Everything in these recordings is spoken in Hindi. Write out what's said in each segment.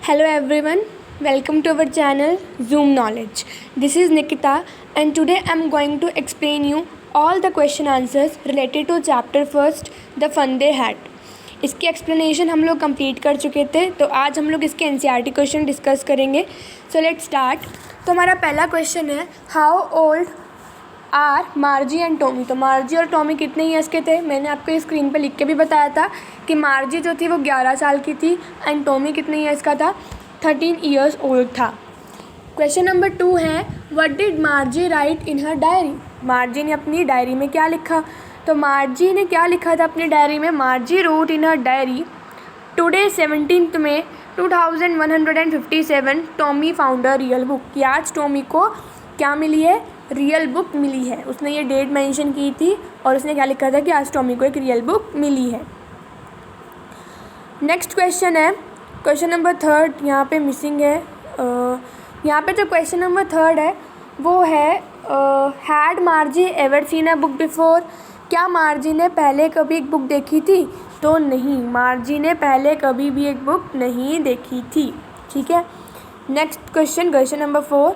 Hello everyone, welcome to our channel Zoom Knowledge. This is Nikita and today I am going to explain you all the question answers related to chapter first The Fun They Had. इसकी एक्सप्लेनेशन हम लोग कंप्लीट कर चुके थे, तो आज हम लोग इसके एनसीईआरटी क्वेश्चन डिस्कस करेंगे. So let's start. तो हमारा पहला क्वेश्चन है how old are Margie and Tommy. तो मार्जी और टॉमी कितने ईयर्स के थे? मैंने आपको इस स्क्रीन पे लिख के भी बताया था कि मार्जी जो थी वो 11 साल की थी एंड टॉमी कितने ईयर्स का था? 13 ईयर्स ओल्ड था. क्वेश्चन नंबर 2 है what did मार्जी right in her diary. मार्जी ने अपनी डायरी में क्या लिखा? तो मार्जी ने क्या लिखा था अपनी डायरी में? Margie wrote in her diary today 17 May 2157 Tommy found a real book. कि आज टॉमी को क्या मिली है? रियल बुक मिली है. उसने ये डेट मेंशन की थी और उसने क्या लिखा था कि आज टॉमी को एक रियल बुक मिली है. नेक्स्ट क्वेश्चन है क्वेश्चन नंबर 3. यहाँ पे मिसिंग है. यहाँ पे जो क्वेश्चन नंबर 3 है वो है had मार्जी ever seen a book before. क्या मार्जी ने पहले कभी एक बुक देखी थी? तो नहीं, मार्जी ने पहले कभी भी एक बुक नहीं देखी थी. ठीक है. Next question number 4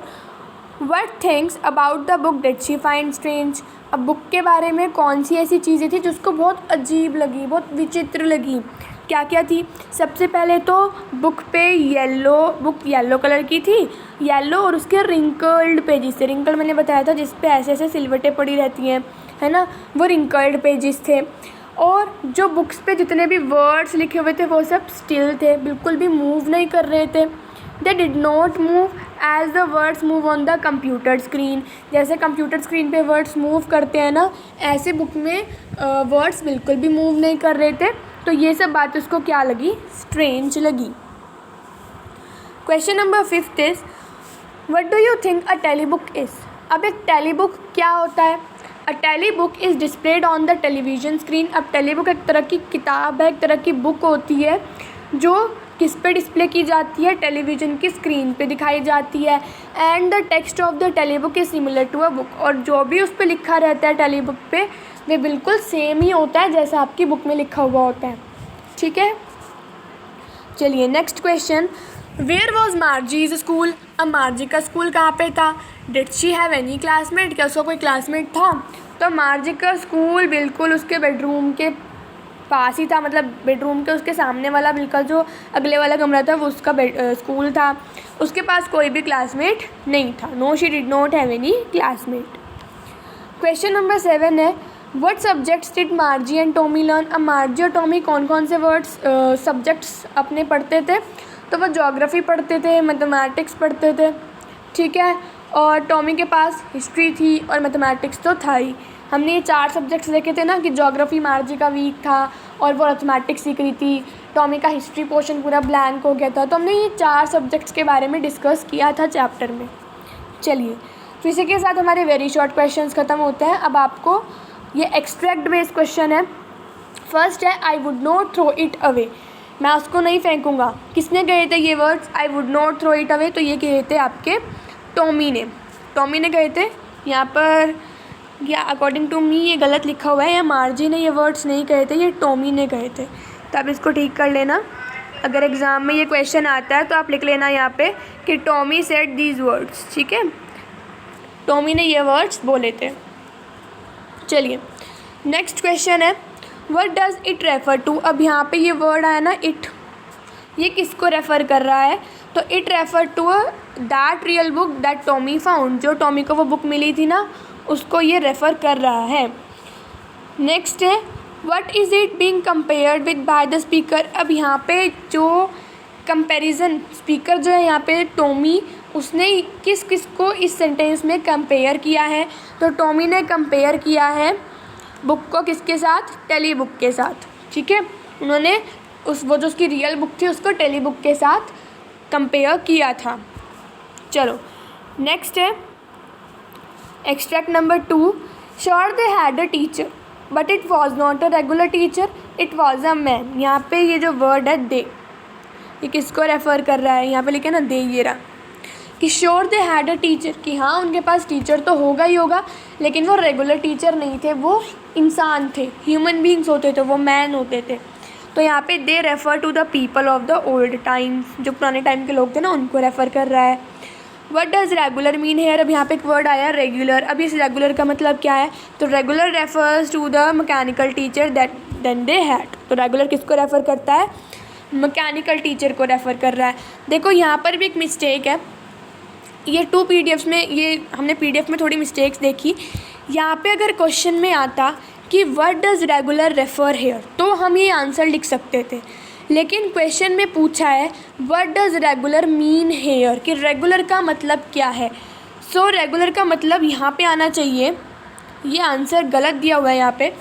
What things about the book did she find strange. अब बुक के बारे में कौन सी ऐसी चीज़ें थी जो उसको बहुत अजीब लगी, बहुत विचित्र लगी? क्या क्या थी? सबसे पहले तो बुक येलो कलर की थी. येलो और उसके रिंकल्ड पेजेस थे. रिंकल मैंने बताया था जिस पे ऐसे ऐसे सिलवटें पड़ी रहती हैं, है ना, वो रिंकल्ड पेजेस थे. और जो बुक्स पे जितने भी वर्ड्स लिखे हुए थे वो सब स्टिल थे, बिल्कुल भी मूव नहीं कर रहे थे. They did not move as the words move on the computer screen. जैसे कंप्यूटर स्क्रीन पे वर्ड्स मूव करते हैं ना, ऐसे बुक में वर्ड्स बिल्कुल भी मूव नहीं कर रहे थे. तो ये सब बात उसको क्या लगी? स्ट्रेंज लगी. Question number 5 is what do you think a tele book is. अब एक टेली बुक क्या होता है? A tele book is displayed on the television screen. अब टेली बुक एक तरह की किताब है, एक तरह की बुक होती है जो किस पे डिस्प्ले की जाती है? टेलीविज़न की स्क्रीन पे दिखाई जाती है. And the text of the tele book is similar to a book. और जो भी उस पर लिखा रहता है टेली बुक पे वे बिल्कुल सेम ही होता है जैसा आपकी बुक में लिखा हुआ होता है. ठीक है. चलिए next question. Where was Margie's school. अब मार्जी का स्कूल कहाँ पे था? Did she have any classmate. क्या उसका कोई क्लासमेट था? तो मार्जी का स्कूल बिल्कुल उसके बेडरूम के पास ही था, मतलब बेडरूम के उसके सामने वाला बिल्कुल जो अगले वाला कमरा था वो उसका स्कूल था. उसके पास कोई भी क्लासमेट नहीं था. No she did not have any classmate. Question number 7 है what subjects did Margie and Tommy learn. अब मार्जी और टॉमी कौन कौन से सब्जेक्ट्स अपने पढ़ते थे? तो वो ज्योग्राफी पढ़ते थे, मैथमेटिक्स पढ़ते थे. ठीक है. और टॉमी के पास हिस्ट्री थी और मैथमेटिक्स तो था ही. हमने ये 4 सब्जेक्ट्स देखे थे ना कि ज्योग्राफी मार्जी का वीक था और वो मैथमेटिक्स सीख रही थी. टॉमी का हिस्ट्री पोर्शन पूरा ब्लैंक हो गया था. तो हमने ये 4 सब्जेक्ट्स के बारे में डिस्कस किया था चैप्टर में. चलिए, तो इसी के साथ हमारे वेरी शॉर्ट क्वेश्चंस ख़त्म होते हैं. अब आपको ये एक्सट्रैक्ट बेस्ड क्वेश्चन है. फर्स्ट है I would not throw it away. मैं उसको नहीं फेंकूँगा. किसने कहे थे ये words? I would not throw it away. तो ये कहे थे आपके टॉमी ने कहे थे. यहाँ पर या अकॉर्डिंग टू मी ये गलत लिखा हुआ है. या मार्जी ने ये वर्ड्स नहीं कहे थे, ये टॉमी ने कहे थे. तो आप इसको ठीक कर लेना. अगर एग्ज़ाम में ये क्वेश्चन आता है तो आप लिख लेना यहाँ पे कि टॉमी सेड दीज वर्ड्स. ठीक है, टॉमी ने ये वर्ड्स बोले थे. चलिए नेक्स्ट क्वेश्चन है what does it refer to. अब यहाँ पे ये वर्ड आया ना इट, ये किसको रेफ़र कर रहा है? तो it refer to that real book that Tommy found. जो टॉमी को वो बुक मिली थी ना, उसको ये रेफ़र कर रहा है. नेक्स्ट है what is it being compared with by the speaker. अब यहाँ पे जो कंपैरिजन स्पीकर जो है यहाँ पे टॉमी, उसने किस को इस सेंटेंस में कंपेयर किया है? तो टॉमी ने कंपेयर किया है बुक को किसके साथ? टेली बुक के साथ. ठीक है, उन्होंने वो जो उसकी रियल बुक थी उसको टेली बुक के साथ कंपेयर किया था. चलो नेक्स्ट है extract number 2. Sure they had a teacher but it was not a regular teacher, it was a man. यहाँ पे ये जो वर्ड है दे, ये किसको रेफ़र कर रहा है? यहाँ पे लिखे ना दे, ये रहा कि sure they had a teacher, कि हाँ उनके पास टीचर तो होगा ही होगा, लेकिन वो रेगुलर टीचर नहीं थे, वो इंसान थे, ह्यूमन बीइंग्स होते थे, वो मैन होते थे. तो यहाँ पे they refer to the people of the old times, जो पुराने टाइम के लोग थे ना उनको रेफ़र कर रहा है। What does regular mean here, अब यहाँ पे एक वर्ड आया रेगुलर। अब इस रेगुलर का मतलब क्या है, तो regular refers to the mechanical teacher that then they had. तो रेगुलर किसको रेफ़र करता है, मैकेनिकल टीचर को रेफ़र कर रहा है। देखो यहाँ पर भी एक मिस्टेक है, ये 2 PDFs में, ये हमने PDF में थोड़ी मिस्टेक्स देखी। यहाँ पे अगर क्वेश्चन में आता कि what does regular refer here, तो हम ये आंसर लिख सकते थे, लेकिन क्वेश्चन में पूछा है what does regular mean here, कि रेगुलर का मतलब क्या है। सो रेगुलर का मतलब यहाँ पे आना चाहिए, ये आंसर गलत दिया हुआ है यहाँ पे।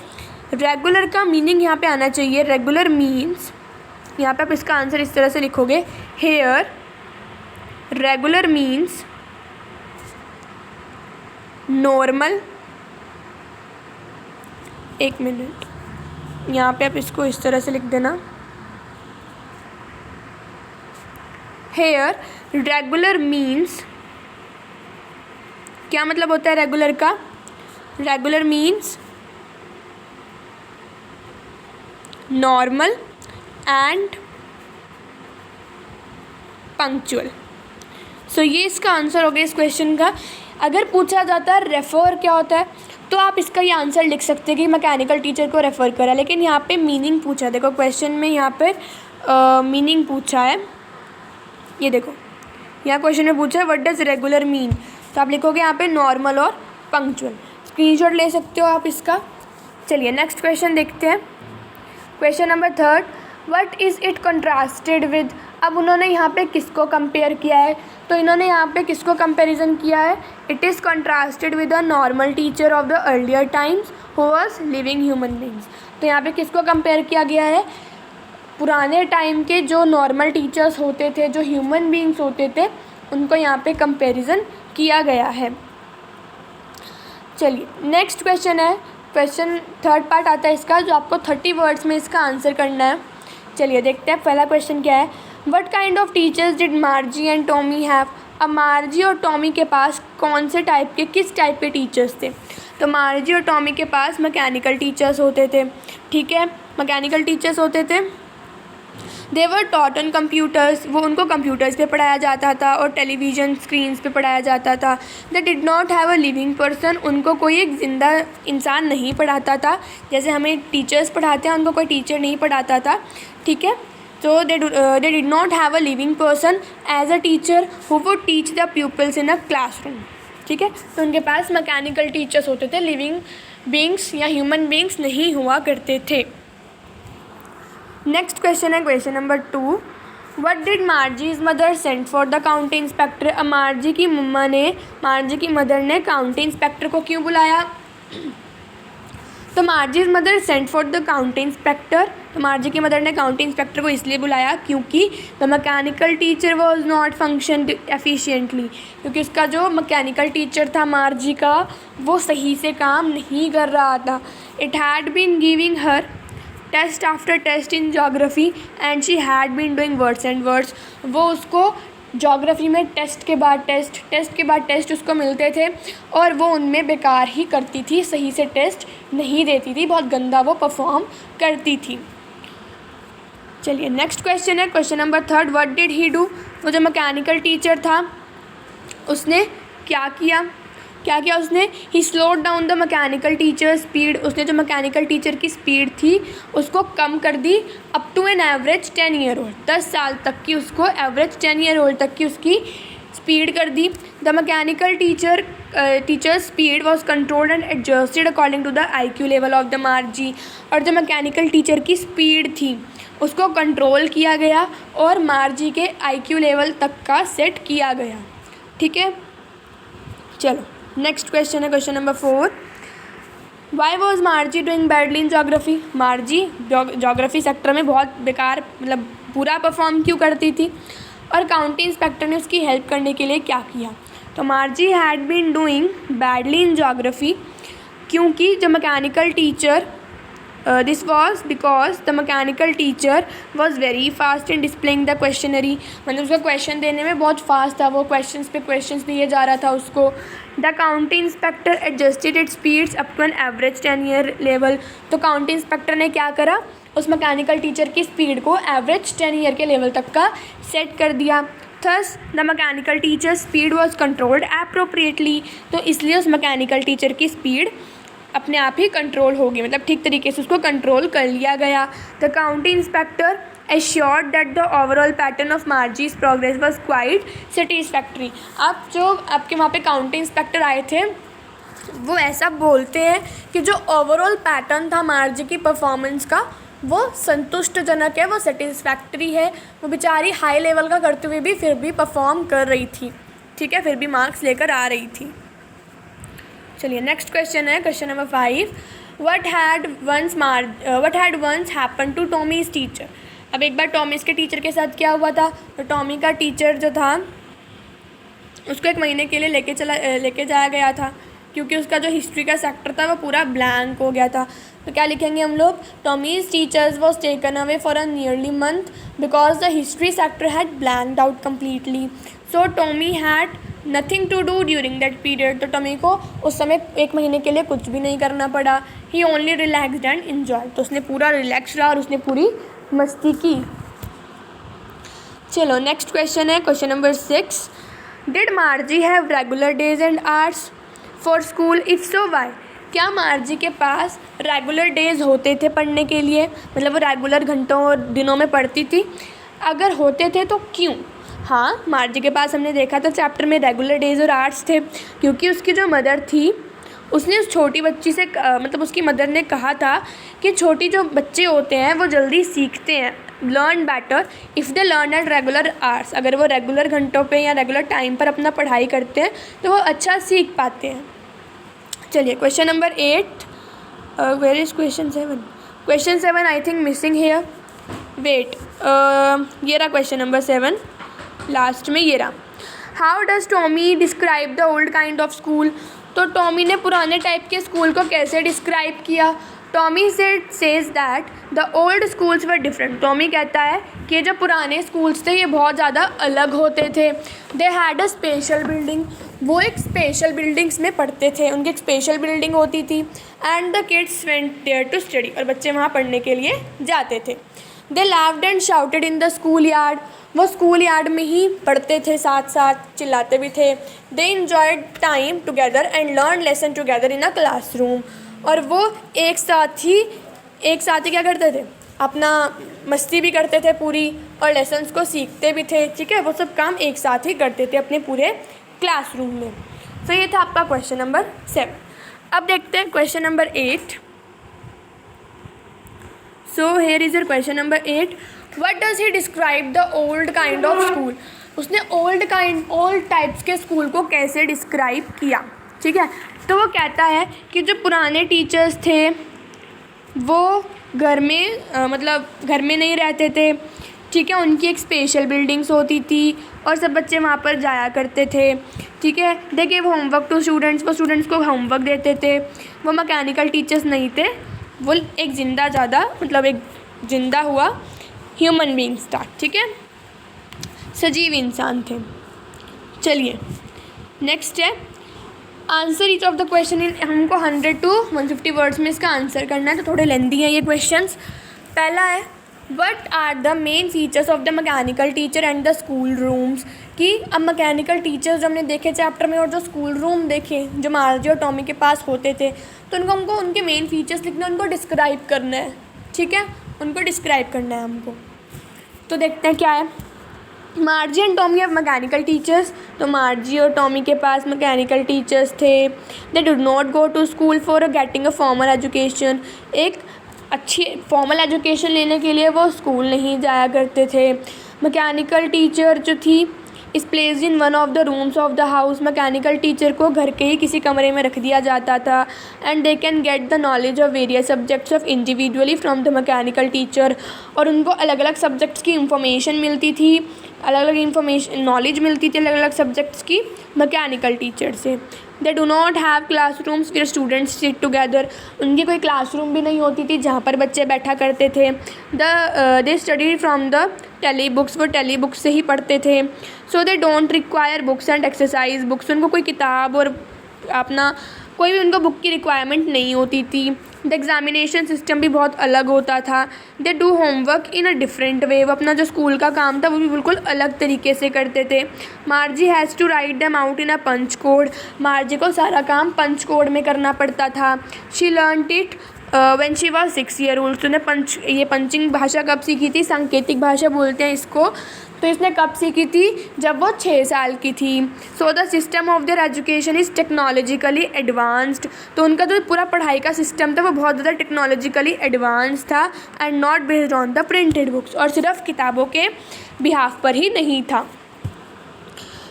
रेगुलर का मीनिंग यहाँ पे आना चाहिए, रेगुलर मीन्स, यहाँ पे आप इसका आंसर इस तरह से लिखोगे, हेयर रेगुलर मीन्स नॉर्मल। एक मिनट, यहाँ पे आप इसको इस तरह से लिख देना, हेयर रेगुलर मीन्स, क्या मतलब होता है रेगुलर का, regular means normal and punctual. So ये इसका आंसर हो गया इस क्वेश्चन का। अगर पूछा जाता है रेफ़र क्या होता है, तो आप इसका ये आंसर लिख सकते हैं कि मैकेनिकल टीचर को रेफ़र करा, लेकिन यहाँ पे मीनिंग पूछा है। देखो क्वेश्चन में यहाँ पे मीनिंग पूछा है, ये देखो यहाँ क्वेश्चन में पूछा है व्हाट डज़ रेगुलर मीन, तो आप लिखोगे यहाँ पे नॉर्मल और पंक्चुअल। स्क्रीनशॉट ले सकते हो आप इसका। चलिए नेक्स्ट क्वेश्चन देखते हैं। Question number 3, what is it contrasted with. अब उन्होंने यहाँ पे किसको कंपेयर किया है, तो इन्होंने यहाँ पे किसको कंपैरिजन किया है, it is contrasted with a normal teacher of the earlier times who was living human beings. तो यहाँ पे किसको कंपेयर किया गया है, पुराने टाइम के जो नॉर्मल टीचर्स होते थे, जो ह्यूमन बींग्स होते थे, उनको यहाँ पे कंपैरिजन किया गया है। चलिए नेक्स्ट क्वेश्चन है, क्वेश्चन 3rd पार्ट आता है इसका, जो आपको 30 वर्ड्स में इसका आंसर करना है। चलिए देखते हैं पहला क्वेश्चन क्या है, what kind of teachers did Margie and Tommy have. अब मार्जी और टॉमी के पास कौन से टाइप के, किस टाइप के टीचर्स थे, तो मार्जी और टॉमी के पास मैकेनिकल टीचर्स होते थे। ठीक है, मैकेनिकल टीचर्स होते थे। दे वर टॉट ऑन कंप्यूटर्स, वो उनको कंप्यूटर्स पे पढ़ाया जाता था और टेलीविज़न स्क्रीन्स पे पढ़ाया जाता था। दे did not have a living person, उनको कोई एक ज़िंदा इंसान नहीं पढ़ाता था, जैसे हमें टीचर्स पढ़ाते हैं, उनको कोई टीचर नहीं पढ़ाता था। ठीक है, तो they did not have a living person as a teacher who would teach the pupils in a classroom. ठीक है, तो उनके पास मैकेनिकल टीचर्स होते थे, लिविंग बींग्स या ह्यूमन बींग्स नहीं हुआ करते थे। नेक्स्ट क्वेश्चन है question number 2, what did Margie's mother send for the county inspector. अब मार्जी की मदर ने काउंटी इंस्पेक्टर को क्यों बुलाया, तो Margie's mother send for the county inspector, तो मार्जी की मदर ने काउंटी इंस्पेक्टर को इसलिए बुलाया क्योंकि the mechanical teacher was not function efficiently, क्योंकि उसका जो मैकेनिकल टीचर था मार्जी का, वो सही से काम नहीं कर रहा था। It had been giving her test after test in geography and she had been doing words and words, वो उसको जोग्राफ़ी में टेस्ट के बाद टेस्ट उसको मिलते थे और वो उनमें बेकार ही करती थी, सही से टेस्ट नहीं देती थी, बहुत गंदा वो परफॉर्म करती थी। चलिए नेक्स्ट क्वेश्चन है question number 3, what did he do. वो जो मैकेनिकल टीचर था उसने क्या किया उसने, he slowed down the mechanical teacher speed, उसने जो मैकेनिकल टीचर की स्पीड थी उसको कम कर दी, up to an average 10 year old, 10 साल तक की उसको एवरेज 10 ईयर ओल्ड तक की उसकी स्पीड कर दी। The mechanical teacher speed was controlled and adjusted according to the IQ level of the Margie, और जो मैकेनिकल टीचर की स्पीड थी उसको कंट्रोल किया गया और मार्जी के IQ लेवल तक का सेट किया गया। ठीक है, चलो नेक्स्ट क्वेश्चन है question number 4, why was मार्जी doing badly in geography. मार्जी geography sector में बहुत बेकार, मतलब बुरा परफॉर्म क्यों करती थी, और काउंटी इंस्पेक्टर ने उसकी हेल्प करने के लिए क्या किया। तो Margie had been doing badly in geography क्योंकि जो mechanical teacher this was because the mechanical teacher was very fast in displaying the questionnaire, मतलब उसका क्वेश्चन देने में बहुत फास्ट था, वो क्वेश्चन पे क्वेश्चन दिए जा रहा था उसको. The county inspector adjusted it speeds up to an average 10 year level. तो काउंटी इंस्पेक्टर ने क्या करा, उस मैकेनिकल टीचर की स्पीड को एवरेज 10 ईयर के लेवल तक का सेट कर दिया. Thus the mechanical teacher speed was controlled appropriately. तो इसलिए उस मैकेनिकल टीचर की स्पीड अपने आप ही कंट्रोल होगी, मतलब ठीक तरीके से उसको कंट्रोल कर लिया गया. The county inspector assured that the overall pattern of Margie's progress was quite satisfactory. अब जो आपके वहाँ पे काउंटी इंस्पेक्टर आए थे वो ऐसा बोलते हैं कि जो ओवरऑल पैटर्न था मार्जी की परफॉर्मेंस का वो संतुष्टजनक है, वो सेटिस्फैक्ट्री है. वो बेचारी हाई लेवल का करते हुए भी फिर भी परफॉर्म कर रही थी, ठीक है, फिर भी मार्क्स लेकर आ रही थी. चलिए नेक्स्ट क्वेश्चन है question number 5. What had once happened to Tommy's teacher? अब एक बार टॉमीज़ के टीचर के साथ क्या हुआ था, तो टॉमी का टीचर जो था उसको 1 महीने के लिए लेके जाया गया था, क्योंकि उसका जो हिस्ट्री का सेक्टर था वो पूरा ब्लैंक हो गया था. तो क्या लिखेंगे हम लोग, Tommy's teachers was taken away for a nearly month because the history sector had blanked out completely. So Tommy had nothing to do during that period. तो टॉमी को उस समय 1 महीने के लिए कुछ भी नहीं करना पड़ा. ही ओनली रिलैक्सड एंड इन्जॉय. तो उसने पूरा रिलैक्स रहा और उसने पूरी मस्ती की. चलो नेक्स्ट क्वेश्चन है question number 6. Did Margie have regular days and hours for school, if so why? क्या मार्जी के पास रेगुलर डेज होते थे पढ़ने के लिए, मतलब वो रेगुलर घंटों और दिनों में पढ़ती थी? अगर होते थे तो क्यों? हाँ, मार्जी के पास हमने देखा था चैप्टर में रेगुलर डेज और आवर्स थे, क्योंकि उसकी जो मदर थी उसने उस छोटी बच्ची से मतलब उसकी मदर ने कहा था कि छोटी जो बच्चे होते हैं वो जल्दी सीखते हैं, learn better if they learn at regular hours. अगर वो रेगुलर घंटों पे या रेगुलर टाइम पर अपना पढ़ाई करते हैं तो वो अच्छा सीख पाते हैं. चलिए question number 8. Where is question 7? Question 7 I think missing here. Wait, ये रहा क्वेश्चन नंबर 7 लास्ट में, ये रहा. How does Tommy describe the old kind of school? तो टॉमी ने पुराने टाइप के स्कूल को कैसे डिस्क्राइब किया? Tommy says that the old schools were different. Tommy कहता है कि जो पुराने स्कूल्स थे ये बहुत ज़्यादा अलग होते थे. They had a special building. वो एक स्पेशल बिल्डिंग्स में पढ़ते थे, उनकी एक स्पेशल बिल्डिंग होती थी. And the kids went there to study. और बच्चे वहाँ पढ़ने के लिए जाते थे. They laughed and shouted in the school yard. वो स्कूल यार्ड में ही पढ़ते थे, साथ साथ चिल्लाते भी थे. They enjoyed time together and learn lesson together in a classroom. और वो एक साथ ही क्या करते थे, अपना मस्ती भी करते थे पूरी और लेसन्स को सीखते भी थे, ठीक है, वो सब काम एक साथ ही करते थे अपने पूरे क्लासरूम में. तो ये था आपका क्वेश्चन नंबर 7. अब देखते हैं question number 8. So here is your question number 8. What does he describe the old kind of school? उसने ओल्ड टाइप्स के स्कूल को कैसे डिस्क्राइब किया, ठीक है. तो वो कहता है कि जो पुराने टीचर्स थे वो घर में नहीं रहते थे, ठीक है, उनकी एक स्पेशल बिल्डिंग्स होती थी और सब बच्चे वहाँ पर जाया करते थे, ठीक है. They give homework to students. वो स्टूडेंट्स को होमवर्क देते थे. वो मैकेनिकल टीचर्स नहीं थे, वो एक जिंदा हुआ ह्यूमन बींग्स था, ठीक है, सजीव इंसान थे. चलिए नेक्स्ट है answer each of the question in. हमको 100 to 150 वर्ड्स में इसका आंसर करना है, तो थोड़े लेंदी हैं ये क्वेश्चंस. पहला है what are the main features of the mechanical teacher and the school rooms. कि अब मैकेनिकल टीचर्स जो हमने देखे चैप्टर में और जो स्कूल रूम देखे जो मार्जी और टॉमी के पास होते थे, तो हमको उनके मेन फीचर्स लिखना, उनको डिस्क्राइब करना है, ठीक है, उनको डिस्क्राइब करना है हमको. तो देखते हैं क्या है. Margie and Tommy have mechanical teachers. तो मार्जी और टॉमी के पास मैकेनिकल टीचर्स थे. They did not go to school for getting a formal education. एक अच्छी फॉर्मल एजुकेशन लेने के लिए वो स्कूल नहीं जाया करते थे. मैकेनिकल टीचर जो थी इस place in one of the rooms of the house. Mechanical teacher को घर के ही किसी कमरे में रख दिया जाता था. And they can get the knowledge of various subjects of individually from the mechanical teacher. और उनको अलग अलग सब्जेक्ट्स की इंफॉर्मेशन मिलती थी, अलग अलग नॉलेज मिलती थी अलग अलग सब्जेक्ट्स की मैकेनिकल टीचर से. They do not have classrooms where students sit together, उनकी कोई क्लासरूम भी नहीं होती थी जहाँ पर बच्चे बैठा करते थे। They study from the tele books, वो टेली बुक्स से ही पढ़ते थे। So they don't require books and exercise books, उनको कोई किताब और अपना कोई भी उनको बुक की रिक्वायरमेंट नहीं होती थी। द एग्ज़ामिनेशन सिस्टम भी बहुत अलग होता था। They do homework in a different way, वो अपना जो स्कूल का काम था वो भी बिल्कुल अलग तरीके से करते थे। Margie has to write them out in a punch code, Margie को सारा काम पंच कोड में करना पड़ता था। She learned it when she was 6 year old, तो उन्हें ये पंचिंग भाषा कब सीखी थी, सांकेतिक भाषा बोलते हैं इसको, तो इसने कब सीखी थी, जब वो 6 साल की थी। So the system of their education is technologically advanced, तो उनका जो पूरा पढ़ाई का सिस्टम था वो बहुत ज़्यादा टेक्नोलॉजिकली एडवांस था। And not based on the printed books, और सिर्फ किताबों के बिहाफ पर ही नहीं था।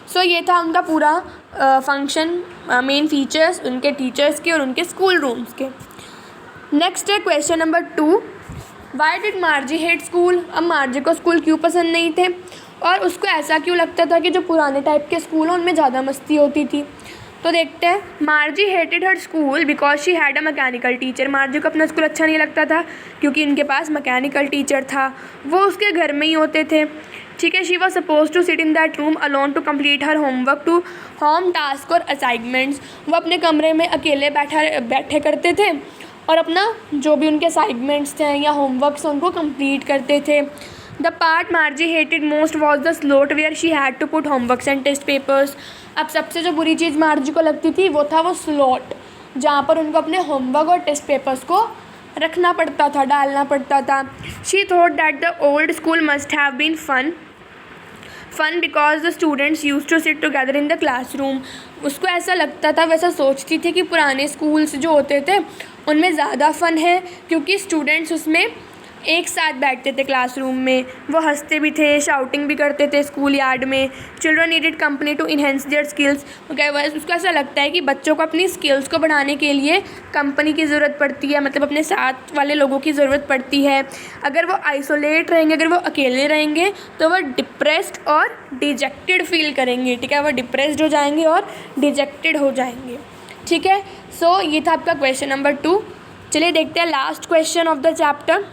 सो ये था उनका पूरा फंक्शन, मेन फीचर्स उनके टीचर्स के और उनके स्कूल रूम्स के। नेक्स्ट है question number 2, why did मार्जी hate school, अब मार्जी को स्कूल क्यों पसंद नहीं थे और उसको ऐसा क्यों लगता था कि जो पुराने टाइप के स्कूल हैं उनमें ज़्यादा मस्ती होती थी। तो देखते हैं। मार्जी hated her school because she had a mechanical teacher, मार्जी को अपना स्कूल अच्छा नहीं लगता था क्योंकि इनके पास मैकेनिकल टीचर था, वो उसके घर में ही होते थे। ठीक है, she was suppose to sit in that room alone to complete her homework to home task और असाइनमेंट्स, वो अपने कमरे में अकेले बैठे करते थे और अपना जो भी उनके असाइनमेंट्स थे या होमवर्क्स उनको कंप्लीट करते थे। The part Margie hated most was the slot where she had to put homeworks and test papers, अब सबसे जो बुरी चीज़ मार्जी को लगती थी वो था वो स्लॉट, जहाँ पर उनको अपने होमवर्क और टेस्ट पेपर्स को रखना पड़ता था, डालना पड़ता था। She thought that the old school must have been fun because the students use to sit together in the classroom, उसको ऐसा लगता था, वैसा सोचती थी कि पुराने स्कूल्स जो होते थे उनमें ज़्यादा फ़न है क्योंकि स्टूडेंट्स उसमें एक साथ बैठते थे क्लासरूम में, वो हंसते भी थे, शाउटिंग भी करते थे स्कूल यार्ड में। Children needed company to enhance their skills, उसको ऐसा लगता है कि बच्चों को अपनी स्किल्स को बढ़ाने के लिए कंपनी की ज़रूरत पड़ती है, मतलब अपने साथ वाले लोगों की ज़रूरत पड़ती है। अगर वो आइसोलेट रहेंगे, अगर वो अकेले रहेंगे तो वो डिप्रेस्ड और डिजेक्टेड फील करेंगे। ठीक है, वो डिप्रेस्ड हो जाएंगे और डिजेक्टेड हो जाएंगे। ठीक है, सो ये था आपका क्वेश्चन नंबर 2। चलिए देखते हैं last question of the chapter.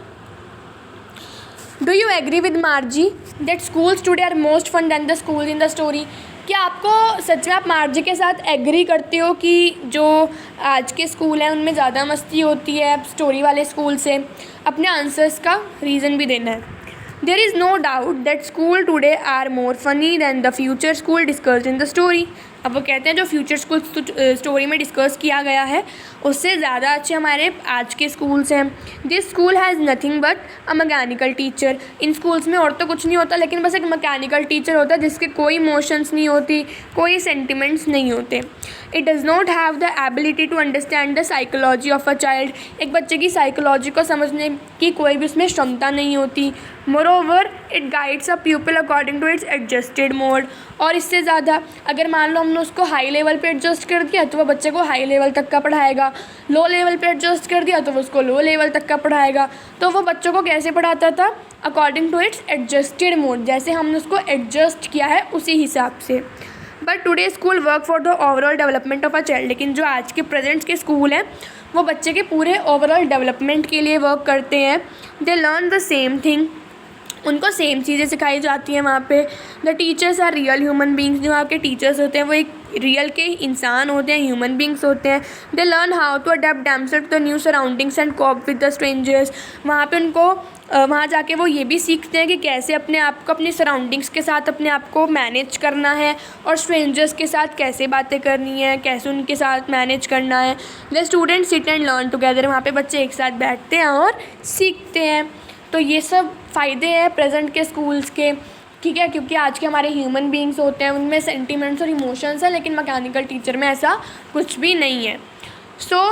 Do you agree with Margie that schools today are most fun than the school in the story, क्या आपको सच में आप मार्जी के साथ एग्री करते हो कि जो आज के स्कूल हैं उनमें ज़्यादा मस्ती होती है स्टोरी वाले स्कूल से? अपने आंसर्स का रीज़न भी देना है। There is no doubt that school today are more funny than the future school discussed in the story, अब वो कहते हैं जो फ्यूचर स्कूल स्टोरी में डिस्कस किया गया है उससे ज़्यादा अच्छे हमारे आज के स्कूल्स हैं। This school has nothing but a mechanical teacher, in schools में और तो कुछ नहीं होता लेकिन बस एक मैकेनिकल टीचर होता है जिसके कोई इमोशंस नहीं होती, कोई सेंटिमेंट्स नहीं होते। It does not have the ability to understand the psychology of a child, एक बच्चे की साइकोलॉजी को समझने की कोई भी उसमें क्षमता नहीं होती। Moreover it guides a pupil according to its adjusted mode, और इससे ज़्यादा अगर मान लो हमने उसको हाई लेवल पे एडजस्ट कर दिया तो वो बच्चे को हाई लेवल तक का पढ़ाएगा, लो लेवल पे एडजस्ट कर दिया तो वो उसको लो लेवल तक का पढ़ाएगा। तो वो बच्चों को कैसे पढ़ाता था? According to its adjusted mode, जैसे हमने उसको एडजस्ट किया है उसी हिसाब से। But today school work for the overall development of a child, लेकिन जो आज के प्रेजेंट्स के स्कूल हैं वो बच्चे के पूरे ओवरऑल डेवलपमेंट के लिए वर्क करते हैं। They learn the same thing, उनको सेम चीज़ें सिखाई जाती हैं वहाँ पे। The teachers are real human beings, जो वहाँ के टीचर्स होते हैं वो एक रियल के इंसान होते हैं, ह्यूमन बींग्स होते हैं। They learn how to adapt themself to the new surroundings and cope with the strangers, वहाँ पे उनको वहाँ जाके वो ये भी सीखते हैं कि कैसे अपने आप को अपनी सराउंडिंग्स के साथ अपने आप को मैनेज करना है और स्ट्रेंजर्स के साथ कैसे बातें करनी है, कैसे उनके साथ मैनेज करना है। The student sit and learn together, वहाँ पे बच्चे एक साथ बैठते हैं और सीखते हैं। तो ये सब फ़ायदे हैं प्रेजेंट के स्कूल्स के, ठीक है, क्योंकि आज के हमारे ह्यूमन बीइंग्स होते हैं उनमें सेंटिमेंट्स और इमोशंस हैं, लेकिन मैकेनिकल टीचर में ऐसा कुछ भी नहीं है। सो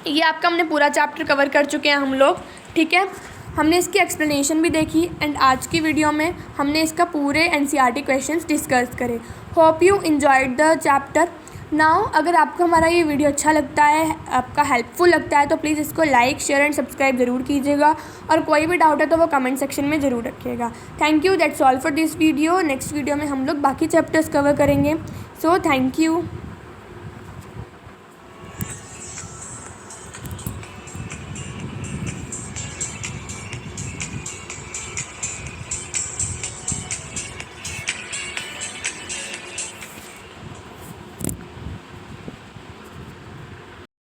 ये आपका हमने पूरा चैप्टर कवर कर चुके हैं हम लोग, ठीक है। हमने इसकी एक्सप्लेनेशन भी देखी एंड आज की वीडियो में हमने इसका पूरे एनसीईआरटी क्वेश्चंस डिस्कस करे। Hope you enjoyed the chapter. Now अगर आपको हमारा ये वीडियो अच्छा लगता है, आपका हेल्पफुल लगता है, तो प्लीज़ इसको लाइक, शेयर एंड सब्सक्राइब ज़रूर कीजिएगा, और कोई भी डाउट है तो वो कमेंट सेक्शन में ज़रूर रखिएगा। Thank you, that's all for this video. Next video में हम लोग बाकी चैप्टर्स कवर करेंगे। So thank you.